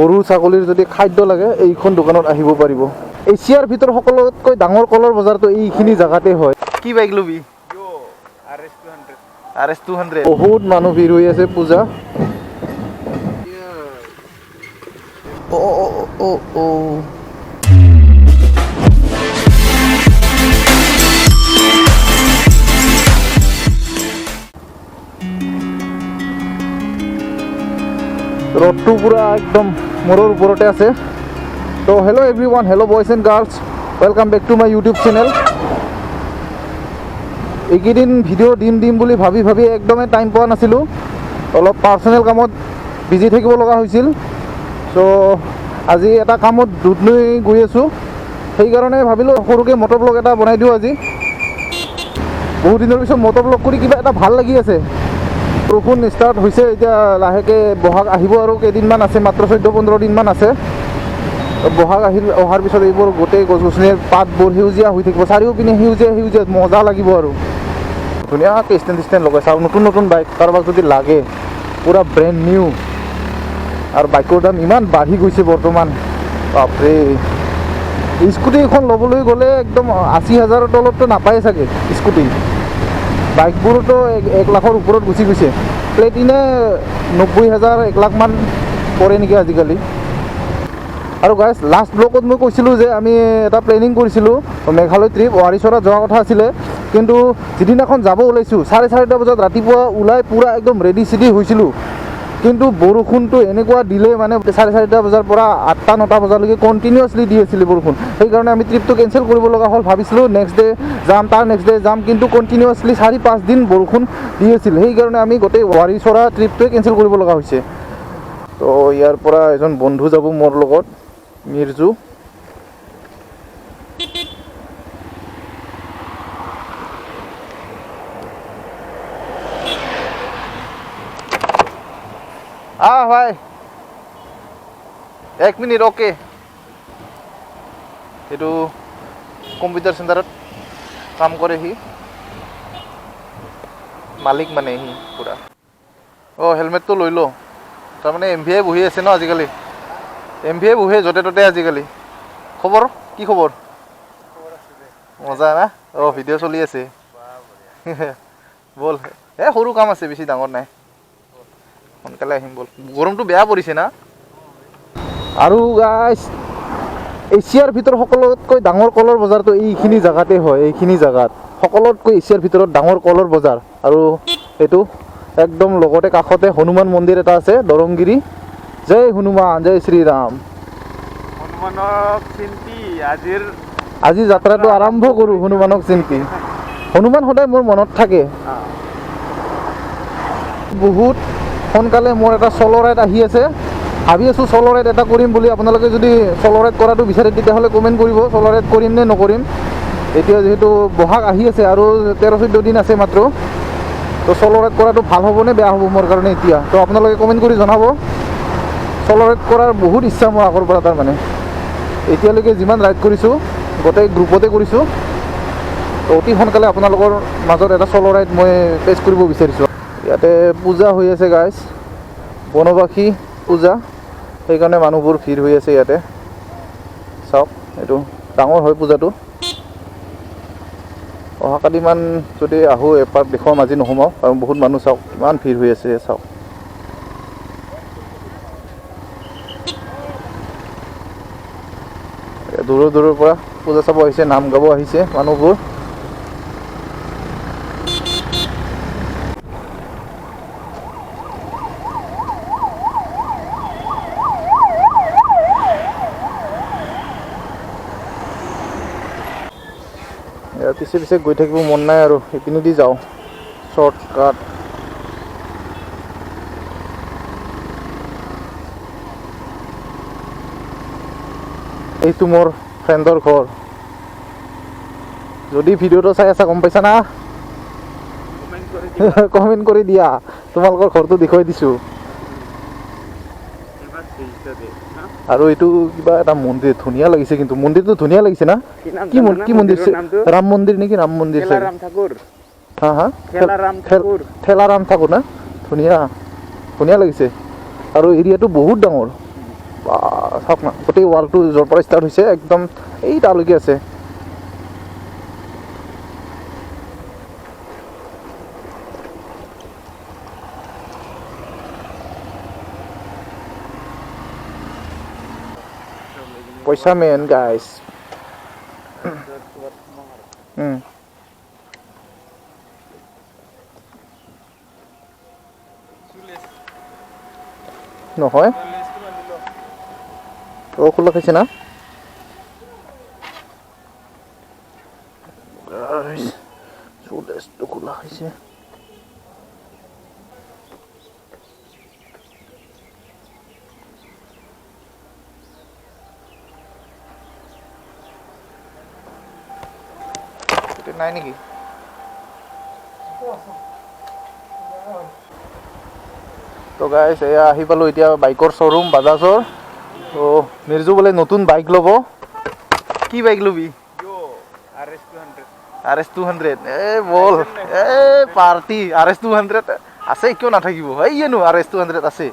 গৰু ছাগলীৰ যদি খাদ্য লাগে এইখন দোকানত আহিব পাৰিব। এছিয়াৰ ভিতৰত সকলোতকৈ ডাঙৰ কলৰ বজাৰটো এইখিনি জাগাতে হয়। কি বাইক লবি? RS200 বহুত মানুহ ভিৰ হৈ আছে পূজা। ৰোডটো পুৰা একদম মোৰৰ ওপৰতে আছে। তো hello' everyone, hello' boys and girls, welcome back to my YouTube channel. এইকেইদিন ভিডিঅ' দিম বুলি ভাবি একদমেই টাইম পোৱা নাছিলোঁ। অলপ পাৰ্চনেল কামত বিজি থাকিব লগা হৈছিল। চ' আজি এটা কামত দুধ লৈ গৈ আছোঁ, সেইকাৰণে ভাবিলোঁ সৰুকৈ মটৰ ব্লগ এটা বনাই দিওঁ আজি। বহুত দিনৰ পিছত মটৰ ব্লগ কৰি কিবা এটা ভাল লাগি আছে। বৰষুণ ষ্টাৰ্ট হৈছে, এতিয়া লাহেকৈ বহাগ আহিব আৰু কেইদিনমান আছে, মাত্ৰ 14-15 দিনমান আছে। বহাগ অহাৰ পিছত এইবোৰ গোটেই গছ গছনিৰ পাতবোৰ সেউজীয়া হৈ থাকিব, চাৰিওপিনে সেউজীয়া মজা লাগিব আৰু ধুনীয়াকৈ ষ্টেণ্ড লগাই চাওঁ। নতুন বাইক কাৰোবাক যদি লাগে, পূৰা ব্ৰেণ্ড নিউ। আৰু বাইকৰ দাম ইমান বাঢ়ি গৈছে বৰ্তমান, বাপৰে। স্কুটি এখন ল'বলৈ গ'লে একদম 80,000ৰ তলততো নাপায় চাগে স্কুটি। বাইকবোৰতো 1 লাখৰ ওপৰত গুচি গৈছে। প্লেটিনে 90,000 1 লাখমান পৰে নেকি আজিকালি। আৰু গাইজ, লাষ্ট ব্লগত মই কৈছিলোঁ যে আমি এটা প্লেনিং কৰিছিলোঁ মেঘালয় ট্ৰিপ, ৱাৰিচৰা যোৱা কথা আছিলে। কিন্তু যিদিনাখন যাব ওলাইছোঁ 4:30 বজাত ৰাতিপুৱা ওলাই পূৰা একদম ৰেডি চেডি হৈছিলোঁ। কিন্তু বৰষুণটো এনেকুৱা দিলে, মানে 4:30 বজাৰ পৰা 8-9 বজালৈকে কণ্টিনিউৱাছলি দি আছিলে বৰষুণ। সেইকাৰণে আমি ট্ৰিপটো কেঞ্চেল কৰিব লগা হ'ল। ভাবিছিলোঁ নেক্সট ডে যাম, তাৰ নেক্সট ডে যাম, কিন্তু কণ্টিনিউৱাছলি 4-5 দিন বৰষুণ দি আছিল। সেইকাৰণে আমি গোটেই ৱাৰিচৰা ট্ৰিপটোৱে কেঞ্চেল কৰিব লগা হৈছে। তো ইয়াৰ পৰা এজন বন্ধু যাব মোৰ লগত, মিৰ্জু। ভাই 1 মিনিট, অ'কে। এইটো কম্পিউটাৰ চেণ্টাৰত কাম কৰে সি, মালিক মানে সি পূৰা। হেলমেটটো লৈ ল। তাৰমানে MV বহি আছে ন আজিকালি, MV বহে য'তে ত'তে আজিকালি। খবৰ কি খবৰ? মজা না? ভিডিঅ' চলি আছে। ব'ল, সৰু কাম আছে, বেছি ডাঙৰ নাই, সোনকালে আহিম ব'ল। গৰমটো বেয়া পৰিছে না? আৰু গাইজ, এছিয়াৰ ভিতৰত সকলোতকৈ ডাঙৰ কলৰ বজাৰটো এইখিনি জাগাতে হয়। এইখিনি জাগাত সকলোতকৈ এছিয়াৰ ভিতৰত ডাঙৰ কলৰ বজাৰ। আৰু এইটো একদম লগতে কাষতে হনুমান মন্দিৰ এটা আছে, দৰংগিৰি। জয় হনুমান, জয় শ্ৰীৰাম। হনুমানক চিন্তি আজি যাত্ৰাটো আৰম্ভ কৰোঁ। হনুমানক চিন্তি, হনুমান সদায় মোৰ মনত থাকে। বহুত সোনকালে মোৰ এটা চ'ল' ৰাইড আহি আছে। ভাবি আছোঁ চ'ল' ৰাইড এটা কৰিম বুলি। আপোনালোকে যদি চ'ল' ৰাইড কৰাটো বিচাৰে তেতিয়াহ'লে কমেণ্ট কৰিব, চ'ল' ৰাইড কৰিম নে নকৰিম। এতিয়া যিহেতু বহাগ আহি আছে আৰু 13-14 দিন আছে মাত্ৰ, তো চ'ল' ৰাইড কৰাটো ভাল হ'ব নে বেয়া হ'ব মোৰ কাৰণে এতিয়া। তো আপোনালোকে কমেণ্ট কৰি জনাব। চ'ল' ৰাইড কৰাৰ বহুত ইচ্ছা মোৰ আগৰ পৰা। তাৰমানে এতিয়ালৈকে যিমান ৰাইড কৰিছোঁ গোটেই গ্ৰুপতে কৰিছোঁ। তো অতি সোনকালে আপোনালোকৰ মাজত এটা চ'ল' ৰাইড মই পেছ কৰিব বিচাৰিছোঁ। ইয়াতে পূজা হৈ আছে গাইজ, বনবাসী পূজা, সেইকাৰণে মানুহবোৰ ভিৰ হৈ আছে ইয়াতে। চাওক, এইটো ডাঙৰ হয় পূজাটো। অহাকালিমান যদি আহোঁ এপাক দেখুৱাম, আজি নোসোমাওঁ কাৰণ বহুত মানুহ চাওক ইমান ভিৰ হৈ আছে। চাওক, দূৰৰ পৰা পূজা চাব আহিছে, নাম গাব আহিছে মানুহবোৰ। ইয়াৰ পিছে গৈ থাকিব মন নাই আৰু সেইপিনেদি যাওঁ, শ্বৰ্টকাট। এইটো মোৰ ফ্ৰেণ্ডৰ ঘৰ। যদি ভিডিঅ'টো চাই আছা গম পাইছা না, কমেণ্ট কৰি দিয়া। তোমালোকৰ ঘৰটো দেখুৱাই দিছোঁ। আৰু এইটো কিবা এটা মন্দিৰ ধুনীয়া লাগিছে, কিন্তু মন্দিৰটো ধুনীয়া লাগিছে না? কি মন্দিৰ? ৰাম মন্দিৰ নেকি? ৰাম মন্দিৰ চাগে। ঠেলাৰাম ঠাকুৰ না? ধুনীয়া লাগিছে। আৰু এৰিয়াটো বহুত ডাঙৰ, চাওক না গোটেই ৱালটো য'ৰ পৰা ষ্টাৰ্ট হৈছে একদম এই তালৈকে আছে। পইচা মেন গাইজ। নহয় খোলা খাইছে না খোলা খাইছে। নাই নেকি? তো গাইজ এয়া আহি পালোঁ এতিয়া বাইকৰ শ্ব'ৰুম বাজাজৰ। তো মিৰ্জু বোলে নতুন বাইক ল'ব। কি বাইক ল'বি? RS200 বল পাৰ্টি। RS200 আছে, কিয় নাথাকিব? এইনো RS200 আছে।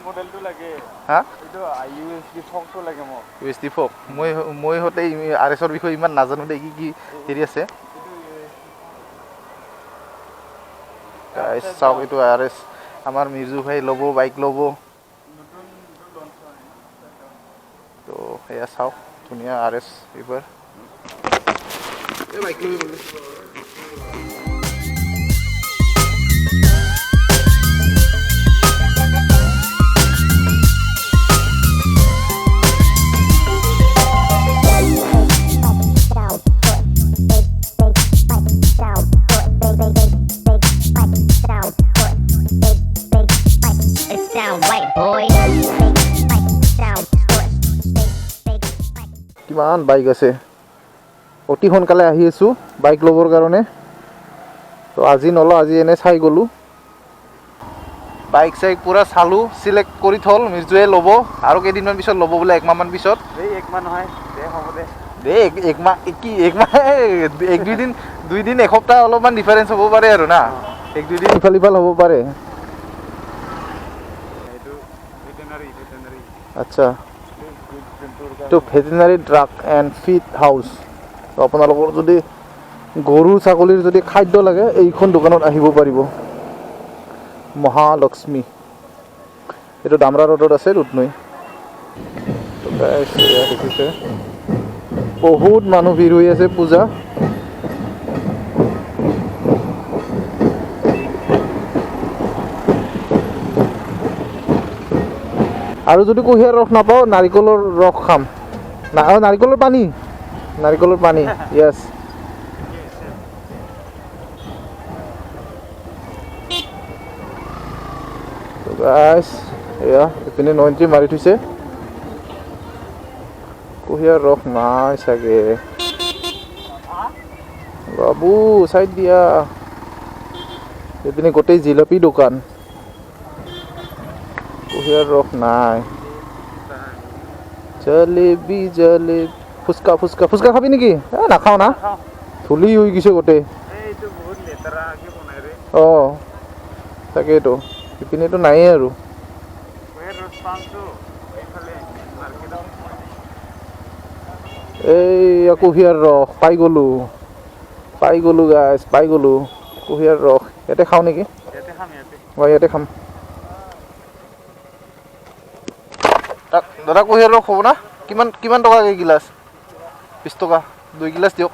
মডেলটো লাগে হা এইটো USB ফকটো লাগে মোক। USB ফক মই হতে RSৰ বিষয়ে ইমান নাজানো দেই, কি হেৰি আছে। চাওক এইটো RS আমাৰ মিৰ্জু ভাই ল'ব, বাইক ল'ব। তো সেয়া চাওক ধুনীয়া RS এইবাৰ বাইক ল'বি বোলে। কিমান বাইক আছে, অতি সোনকালে আহি আছোঁ বাইক ল'বৰ কাৰণে। তো আজি নলওঁ, আজি এনে চাই গ'লোঁ। বাইক চাইক পূৰা চালোঁ, চিলেক্ট কৰি থ'ল মিৰ্জুৱে ল'ব। আৰু কেইদিনমান পিছত ল'ব বোলে, একমাহমান পিছত। একমাহ নহয় হ'ব দে একমাহ কি একমাহ এক দুইদিন এসপ্তাহ অলপমান ডিফাৰেঞ্চ হ'ব পাৰে আৰু না, এক দুইদিন ইফাল সিফাল হ'ব পাৰে। আচ্ছা, এইটো veterinary drug and feed house. তো আপোনালোকৰ যদি গৰু ছাগলীৰ যদি খাদ্য লাগে এইখন দোকানত আহিব পাৰিব। মহালক্ষ্মী, এইটো ডামৰা ৰোডত আছে, দুধনৈ। দেখিছে বহুত মানুহ ভিৰ হৈ আছে পূজা। আৰু যদি কুঁহিয়াৰ ৰস নাপাওঁ নাৰিকলৰ ৰস খাম। নাৰিকলৰ পানী য়েছ। গাইছ এয়া এইপিনে 90 মাৰি থৈছে, কুঁহিয়াৰ ৰস নাই চাগে। বাবু চাইড দিয়া, এইপিনে গোটেই জিলাপি দোকান, কুঁহিয়াৰ ৰস নাই। জলেবি ফুচকা খাবি নেকি? নাখাওঁ না, ধূলি হৈ গৈছে গোটেই। অঁ তাকেইতো, ইপিনেতো নায়েই আৰু। এই কুঁহিয়াৰ ৰস পাই গ'লোঁ গাইছ, পাই গ'লোঁ কুঁহিয়াৰ ৰস। ইয়াতে খাওঁ নেকি? মই ইয়াতে খাম। দাদা কুঁহিয়াৰ ৰস হ'ব না? কিমান টকা গিলাচ? 20 টকা, 2 গিলাচ দিয়ক।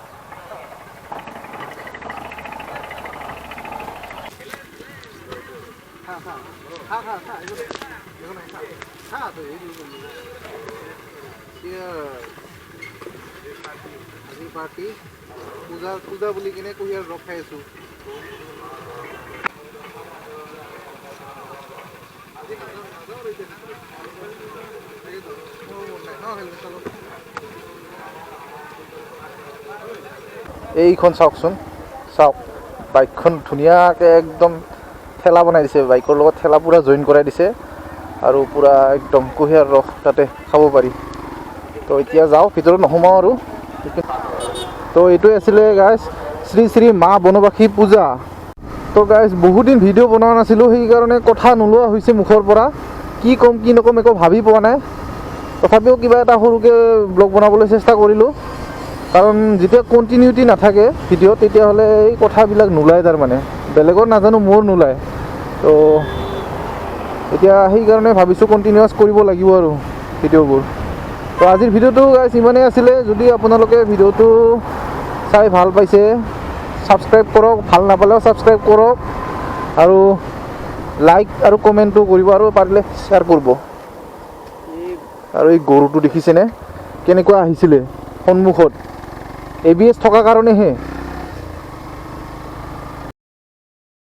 পাৰ্টি পূজা বুলি কিনে কুঁহিয়াৰ ৰস খাই আছোঁ। এইখন চাওকচোন, চাওক বাইকখন ধুনীয়াকৈ একদম ঠেলা বনাই দিছে, বাইকৰ লগত ঠেলা পূৰা জইন কৰাই দিছে। আৰু পূৰা একদম কুঁহিয়াৰ ৰস তাতে খাব পাৰি। তো এতিয়া যাওঁ, ভিতৰত নোসোমাওঁ আৰু। তো এইটোৱে আছিলে গাইজ শ্ৰী শ্ৰী মা বনবাসী পূজা। তো গাইজ বহুদিন ভিডিঅ' বনোৱা নাছিলোঁ, সেইকাৰণে কথা নোলোৱা হৈছে মুখৰ পৰা। কি ক'ম কি নক'ম একো ভাবি পোৱা নাই তথাপিও কিবা এটা সৰুকৈ ব্লগ বনাবলৈ চেষ্টা কৰিলোঁ কাৰণ যেতিয়া কণ্টিনিউটি নাথাকে ভিডিঅ' তেতিয়াহ'লে এই কথাবিলাক নোলায় তাৰমানে বেলেগৰ নাজানো মোৰ নোলায় তো এতিয়া সেইকাৰণে ভাবিছোঁ কণ্টিনিউৱাছ কৰিব লাগিব আৰু ভিডিঅ'বোৰ তো আজিৰ ভিডিঅ'টো গাইজ ইমানেই আছিলে যদি আপোনালোকে ভিডিঅ'টো চাই ভাল পাইছে ছাবস্ক্ৰাইব কৰক ভাল নাপালেও ছাবস্ক্ৰাইব কৰক আৰু লাইক আৰু কমেণ্টটো কৰিব আৰু পাৰিলে শ্বেয়াৰ কৰিব আৰু এই গৰুটো দেখিছেনে কেনেকুৱা আহিছিলে সন্মুখত ABS থকা কাৰণেহে